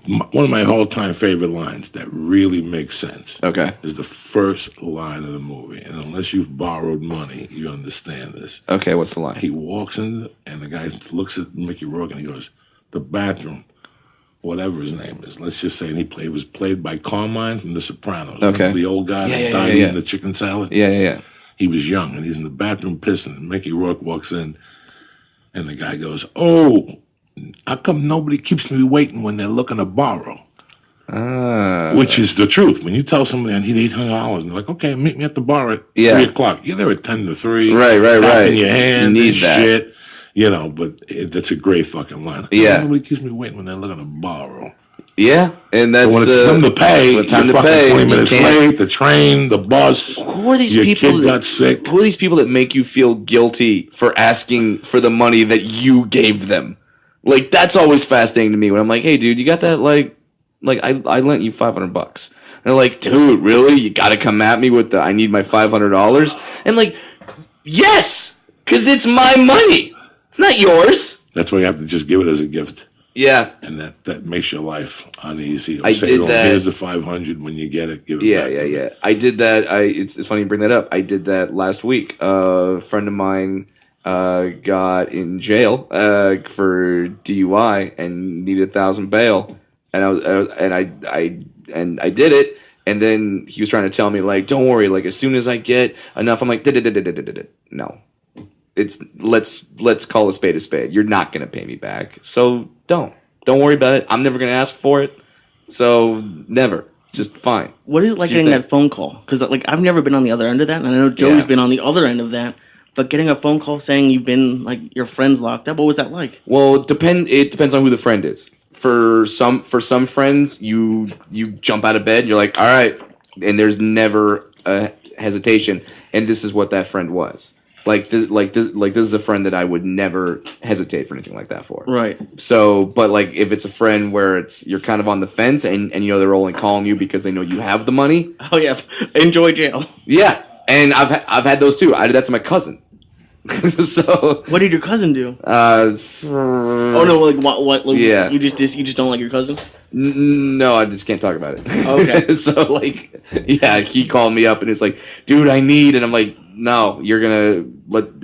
one of my all-time favorite lines that really makes sense. Okay. Is the first line of the movie, and unless you've borrowed money, you understand this. Okay, what's the line? He walks in, and the guy looks at Mickey Rourke, and he goes, "The bathroom." Whatever his name is. Let's just say he was played by Carmine from The Sopranos. Okay. Remember the old guy that died eating the chicken salad? Yeah. He was young, and he's in the bathroom pissing, and Mickey Rourke walks in, and the guy goes, "Oh, how come nobody keeps me waiting when they're looking to borrow?" Which is the truth. When you tell somebody I need $800, and they're like, "Okay, meet me at the bar at 3 o'clock." You're there at 10 to 3. Right. Tapping your hand, you need that. shit. You know, but that's a great fucking line. Yeah. Nobody keeps me waiting when they're looking to borrow. Yeah, and that's when it's time to pay, when time you're to pay, 20 minutes late, the train, the bus. Who are these your people? Kid got sick. Who are these people that make you feel guilty for asking for the money that you gave them? Like, that's always fascinating to me when I'm like, "Hey, dude, you got that? Like I lent you $500." And they're like, "Dude, really? You got to come at me with the I need my $500?" And like, yes, because it's my money. It's not yours. That's why you have to just give it as a gift. Yeah. And that makes your life uneasy. I did that. Here's the 500. When you get it, give it back. Yeah. I did that. It's funny you bring that up. I did that last week. A friend of mine got in jail for DUI and needed $1,000 bail, and I did it. And then he was trying to tell me, like, "Don't worry, like, as soon as I get enough," I'm like, "No. Let's call a spade. You're not gonna pay me back, so don't worry about it. I'm never gonna ask for it, so never. Just fine." What is it like getting that phone call? Because like I've never been on the other end of that, and I know Joey's been on the other end of that. But getting a phone call saying you've been like your friend's locked up, what was that like? Well, it depends on who the friend is. For some friends, you jump out of bed, you're like, "All right," and there's never a hesitation. And this is what that friend was. This is a friend that I would never hesitate for anything like that for. Right. So, but like if it's a friend where you're kind of on the fence and you know they're only calling you because they know you have the money. Oh yeah, enjoy jail. Yeah, and I've had those too. I did that to my cousin. So what did your cousin do? Oh no, like what? Like, yeah. You just don't like your cousin? No, I just can't talk about it. Okay. So like, yeah, he called me up and it's like, "Dude, I need," and I'm like, "No,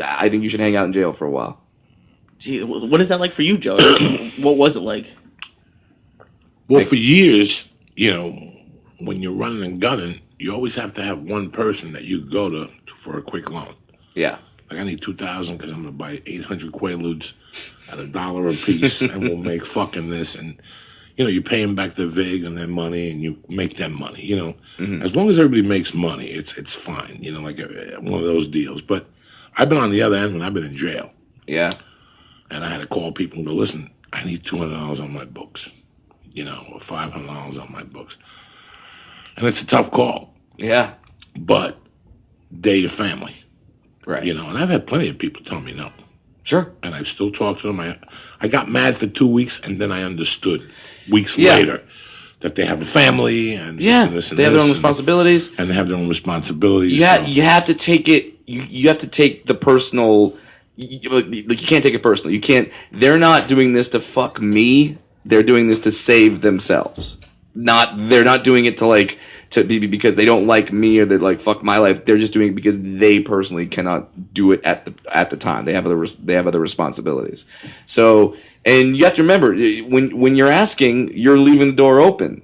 I think you should hang out in jail for a while." Gee, what is that like for you, Joe? What was it like? Well, for years, you know, when you're running and gunning, you always have to have one person that you go to for a quick loan. Yeah. Like, I need 2,000 because I'm going to buy 800 Quaaludes at $1 a piece, and we'll make fucking this. And, you know, you pay them back the VIG and their money, and you make them money, you know. Mm-hmm. As long as everybody makes money, it's fine, you know, like one of those deals. But I've been on the other end when I've been in jail. Yeah. And I had to call people and go, "Listen, I need $200 on my books, you know, or $500 on my books." And it's a tough call. Yeah. But they're your family. Right. You know, and I've had plenty of people tell me no. Sure. And I've still talked to them. I got mad for 2 weeks, and then I understood weeks later that they have a family and this and they have their own responsibilities. And they have their own responsibilities. Yeah, you have to take it. You have to take the personal. You can't take it personal. You can't. They're not doing this to fuck me. They're doing this to save themselves. They're not doing it to be because they don't like me or they like fuck my life. They're just doing it because they personally cannot do it at the time. They have other responsibilities. So, and you have to remember when you're asking, you're leaving the door open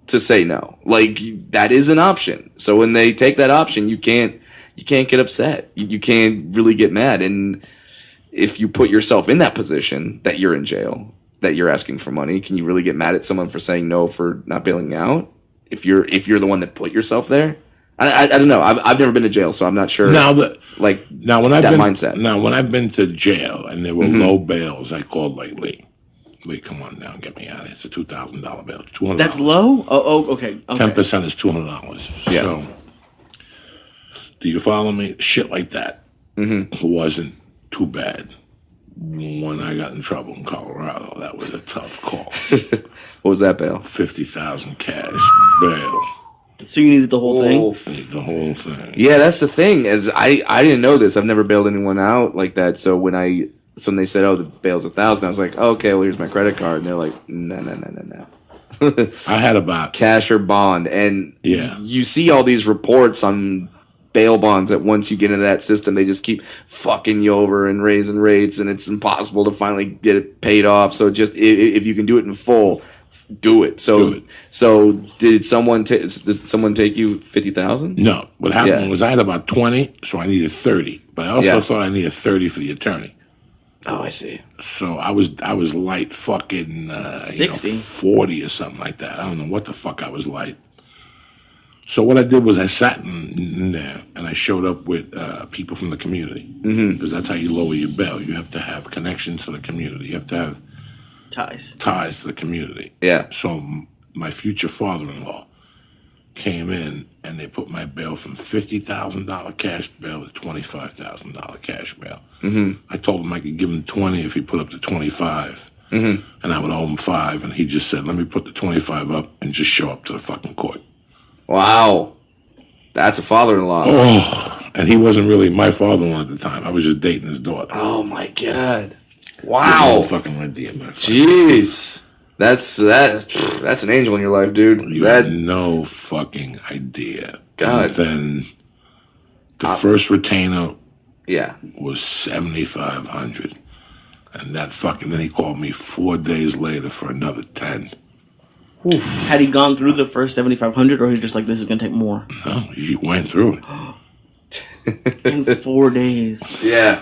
to say no. Like, that is an option. So when they take that option, you can't get upset. You can't really get mad. And if you put yourself in that position that you're in jail, that you're asking for money, can you really get mad at someone for saying no for not bailing out? If you're the one that put yourself there, I don't know. I've never been to jail, so I'm not sure. Now when mindset. Now when I've been to jail and there were low bails, I called like Lee, come on down, get me out of here. It's a $2,000 bail, $200. That's low. Oh, okay. 10% is $200. Yeah. So, do you follow me? Shit like that wasn't too bad. When I got in trouble in Colorado, that was a tough call. What was that bail? 50,000 cash bail. So you needed the whole thing? I need the whole thing. Yeah, that's the thing. I didn't know this. I've never bailed anyone out like that. So when they said, "Oh, the bail's 1,000," I was like, "Oh, okay, well, here's my credit card," and they're like, "No." I had about cash or bond, and Yeah. you see all these reports on bail bonds that once you get into that system, they just keep fucking you over and raising rates, and it's impossible to finally get it paid off. So just if you can do it in full, do it. So did someone take you 50,000? No. What happened was I had about 20, so I needed 30. But I also thought I needed 30 for the attorney. Oh, I see. So I was light fucking 60. 40 or something like that. I don't know what the fuck I was light. So what I did was I sat in there and I showed up with people from the community, because that's how you lower your bail. You have to have connections to the community. You have to have ties to the community. Yeah. So my future father-in-law came in and they put my bail from $50,000 cash bail to $25,000 cash bail. I told him I could give him 20 if he put up to 25, and I would owe him 5. And he just said, "Let me put the 25 up and just show up to the fucking court." Wow, that's a father-in-law. Oh, and he wasn't really my father-in-law at the time. I was just dating his daughter. Oh my god! Wow, fucking idea, man. Jeez, that's an angel in your life, dude. You had no fucking idea. God. And then the first retainer Yeah. was $7,500, and then he called me 4 days later for another 10. Had he gone through the first 7,500, or he just like, this is gonna take more? No, he went through it. In 4 days. Yeah.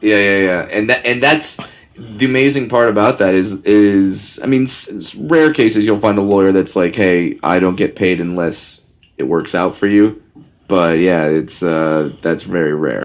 And that's the amazing part about that is I mean, it's rare cases you'll find a lawyer that's like, hey, I don't get paid unless it works out for you. But yeah, it's that's very rare.